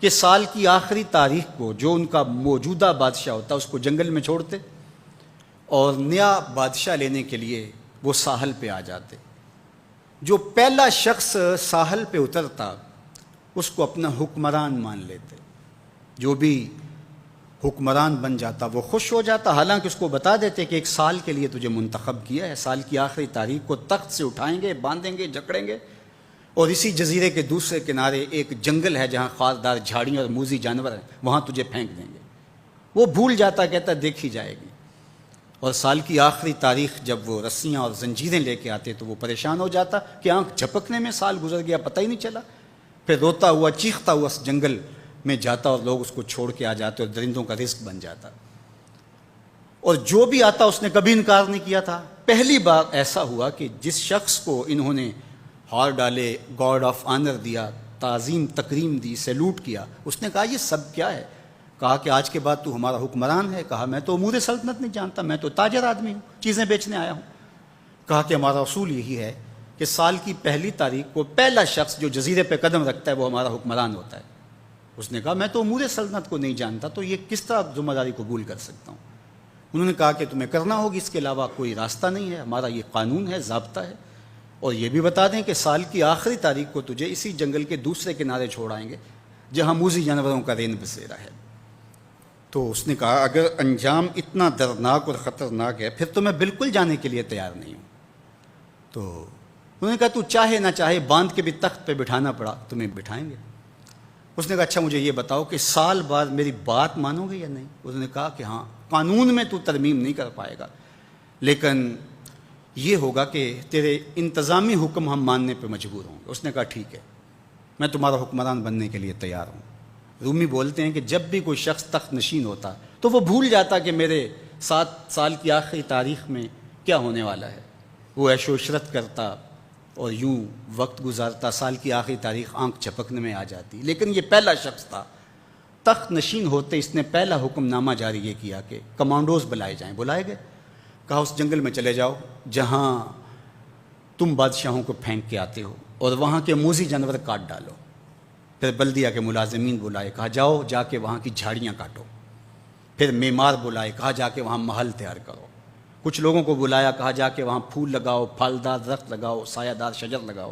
کہ سال کی آخری تاریخ کو جو ان کا موجودہ بادشاہ ہوتا اس کو جنگل میں چھوڑتے اور نیا بادشاہ لینے کے لیے وہ ساحل پہ آ جاتے۔ جو پہلا شخص ساحل پہ اترتا اس کو اپنا حکمران مان لیتے۔ جو بھی حکمران بن جاتا وہ خوش ہو جاتا، حالانکہ اس کو بتا دیتے کہ ایک سال کے لیے تجھے منتخب کیا ہے، سال کی آخری تاریخ کو تخت سے اٹھائیں گے، باندھیں گے، جکڑیں گے، اور اسی جزیرے کے دوسرے کنارے ایک جنگل ہے جہاں خاردار جھاڑیاں اور موذی جانور ہیں، وہاں تجھے پھینک دیں گے۔ وہ بھول جاتا، کہتا دیکھی جائے گی۔ اور سال کی آخری تاریخ جب وہ رسیاں اور زنجیریں لے کے آتے تو وہ پریشان ہو جاتا کہ آنکھ جھپکنے میں سال گزر گیا، پتہ ہی نہیں چلا۔ پھر روتا ہوا چیختا ہوا اس جنگل میں جاتا اور لوگ اس کو چھوڑ کے آ جاتے اور درندوں کا رزق بن جاتا۔ اور جو بھی آتا اس نے کبھی انکار نہیں کیا تھا۔ پہلی بار ایسا ہوا کہ جس شخص کو انہوں نے ہار ڈالے، گارڈ آف آنر دیا، تعظیم تکریم دی، سیلوٹ کیا، اس نے کہا یہ سب کیا ہے؟ کہا کہ آج کے بعد تو ہمارا حکمران ہے۔ کہا میں تو امور سلطنت نہیں جانتا، میں تو تاجر آدمی ہوں، چیزیں بیچنے آیا ہوں۔ کہا کہ ہمارا اصول یہی ہے کہ سال کی پہلی تاریخ کو پہلا شخص جو جزیرے پہ قدم رکھتا ہے وہ ہمارا حکمران ہوتا ہے۔ اس نے کہا میں تو امور سلطنت کو نہیں جانتا، تو یہ کس طرح ذمہ داری قبول کر سکتا ہوں؟ انہوں نے کہا کہ تمہیں کرنا ہوگی، اس کے علاوہ کوئی راستہ نہیں ہے، ہمارا یہ قانون ہے، ضابطہ ہے۔ اور یہ بھی بتا دیں کہ سال کی آخری تاریخ کو تجھے اسی جنگل کے دوسرے کنارے چھوڑائیں گے جہاں موذی جانوروں کا رین بسیرا ہے۔ تو اس نے کہا اگر انجام اتنا دردناک اور خطرناک ہے پھر تو میں بالکل جانے کے لیے تیار نہیں ہوں۔ تو انہوں نے کہا تو چاہے نہ چاہے باندھ کے بھی تخت پہ بٹھانا پڑا تمہیں بٹھائیں گے۔ اس نے کہا اچھا مجھے یہ بتاؤ کہ سال بعد میری بات مانو گے یا نہیں؟ انہوں نے کہا کہ ہاں، قانون میں تو ترمیم نہیں کر پائے گا، لیکن یہ ہوگا کہ تیرے انتظامی حکم ہم ماننے پہ مجبور ہوں گے۔ اس نے کہا ٹھیک ہے، میں تمہارا حکمران بننے کے لیے تیار ہوں۔ رومی بولتے ہیں کہ جب بھی کوئی شخص تخت نشین ہوتا تو وہ بھول جاتا کہ میرے 7 سال کی آخری تاریخ میں کیا ہونے والا ہے۔ وہ عیش و عشرت کرتا اور یوں وقت گزارتا، سال کی آخری تاریخ آنکھ جھپکنے میں آ جاتی۔ لیکن یہ پہلا شخص تھا، تخت نشین ہوتے اس نے پہلا حکم نامہ جاری یہ کیا کہ کمانڈوز بلائے جائیں۔ بلائے گئے، کہا اس جنگل میں چلے جاؤ جہاں تم بادشاہوں کو پھینک کے آتے ہو اور وہاں کے موذی جانور کاٹ ڈالو۔ پھر بلدیہ کے ملازمین بلائے، کہا جاؤ جا کے وہاں کی جھاڑیاں کاٹو۔ پھر معمار بلائے، کہا جا کے وہاں محل تیار کرو۔ کچھ لوگوں کو بلایا، کہا جا کے وہاں پھول لگاؤ، پھلدار درخت لگاؤ، سایہ دار شجر لگاؤ۔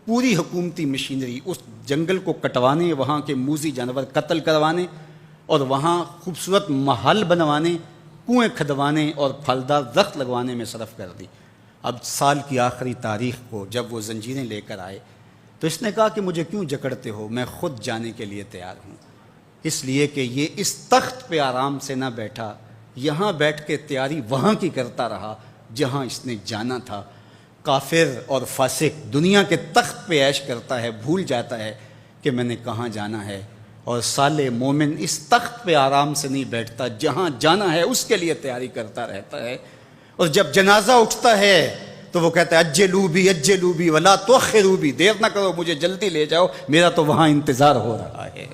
پوری حکومتی مشینری اس جنگل کو کٹوانے، وہاں کے موذی جانور قتل کروانے اور وہاں خوبصورت محل بنوانے، کنویں کھدوانے اور پھلدار درخت لگوانے میں صرف کر دی۔ اب سال کی آخری تاریخ کو جب وہ زنجیریں لے کر آئے تو اس نے کہا کہ مجھے کیوں جکڑتے ہو، میں خود جانے کے لیے تیار ہوں، اس لیے کہ یہ اس تخت پہ آرام سے نہ بیٹھا، یہاں بیٹھ کے تیاری وہاں کی کرتا رہا جہاں اس نے جانا تھا۔ کافر اور فاسق دنیا کے تخت پہ عیش کرتا ہے، بھول جاتا ہے کہ میں نے کہاں جانا ہے، اور صالح مومن اس تخت پہ آرام سے نہیں بیٹھتا، جہاں جانا ہے اس کے لیے تیاری کرتا رہتا ہے۔ اور جب جنازہ اٹھتا ہے تو وہ کہتا ہے اجلوا بی ولا تؤخروا بی، دیر نہ کرو، مجھے جلدی لے جاؤ، میرا تو وہاں انتظار ہو رہا ہے۔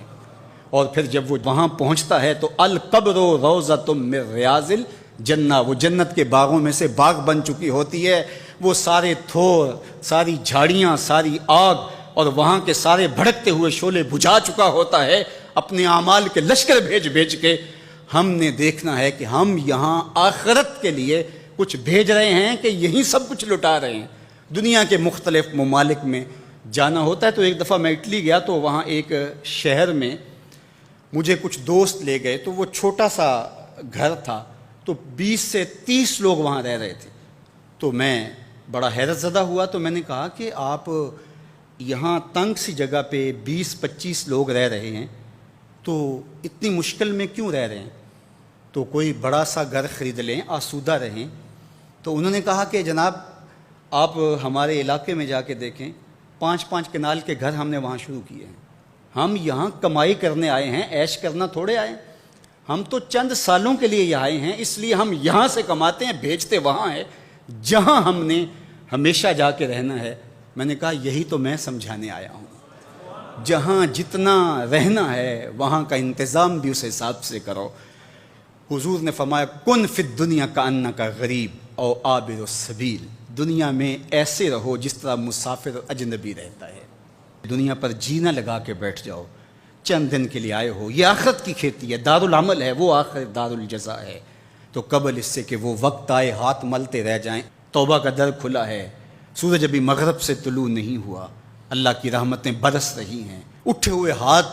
اور پھر جب وہ وہاں پہنچتا ہے تو القبر روضۃ من ریاض الجنہ، وہ جنت کے باغوں میں سے باغ بن چکی ہوتی ہے۔ وہ سارے تھور، ساری جھاڑیاں، ساری آگ اور وہاں کے سارے بھڑکتے ہوئے شعلے بجھا چکا ہوتا ہے، اپنے اعمال کے لشکر بھیج کے۔ ہم نے دیکھنا ہے کہ ہم یہاں آخرت کے لیے کچھ بھیج رہے ہیں کہ یہیں سب کچھ لٹا رہے ہیں۔ دنیا کے مختلف ممالک میں جانا ہوتا ہے۔ تو ایک دفعہ میں اٹلی گیا تو وہاں ایک شہر میں مجھے کچھ دوست لے گئے، تو وہ چھوٹا سا گھر تھا، تو 20 سے 30 لوگ وہاں رہ رہے تھے۔ تو میں بڑا حیرت زدہ ہوا، تو میں نے کہا کہ آپ یہاں تنگ سی جگہ پہ 20-25 لوگ رہ رہے ہیں تو اتنی مشکل میں کیوں رہ رہے ہیں؟ تو کوئی بڑا سا گھر خرید لیں، آسودہ رہیں۔ تو انہوں نے کہا کہ جناب آپ ہمارے علاقے میں جا کے دیکھیں، 5-5 کنال کے گھر ہم نے وہاں شروع کیے ہیں۔ ہم یہاں کمائی کرنے آئے ہیں، عیش کرنا تھوڑے آئے ہیں۔ ہم تو چند سالوں کے لیے یہاں آئے ہیں، اس لیے ہم یہاں سے کماتے ہیں، بھیجتے وہاں ہے جہاں ہم نے ہمیشہ جا کے رہنا ہے۔ میں نے کہا یہی تو میں سمجھانے آیا ہوں، جہاں جتنا رہنا ہے وہاں کا انتظام بھی اس حساب سے کرو۔ حضور نے فرمایا کن فی الدنیا کانک غریب او عابر السبیل، دنیا میں ایسے رہو جس طرح مسافر اجنبی رہتا ہے۔ دنیا پر جینا لگا کے بیٹھ جاؤ چند دن کے لیے آئے ہو، یہ آخرت کی کھیتی ہے، دارالعمل ہے، وہ آخر دارالجزا ہے، تو قبل اس سے کہ وہ وقت آئے ہاتھ ملتے رہ جائیں، توبہ کا در کھلا ہے، سورج ابھی مغرب سے طلوع نہیں ہوا، اللہ کی رحمتیں برس رہی ہیں، اٹھے ہوئے ہاتھ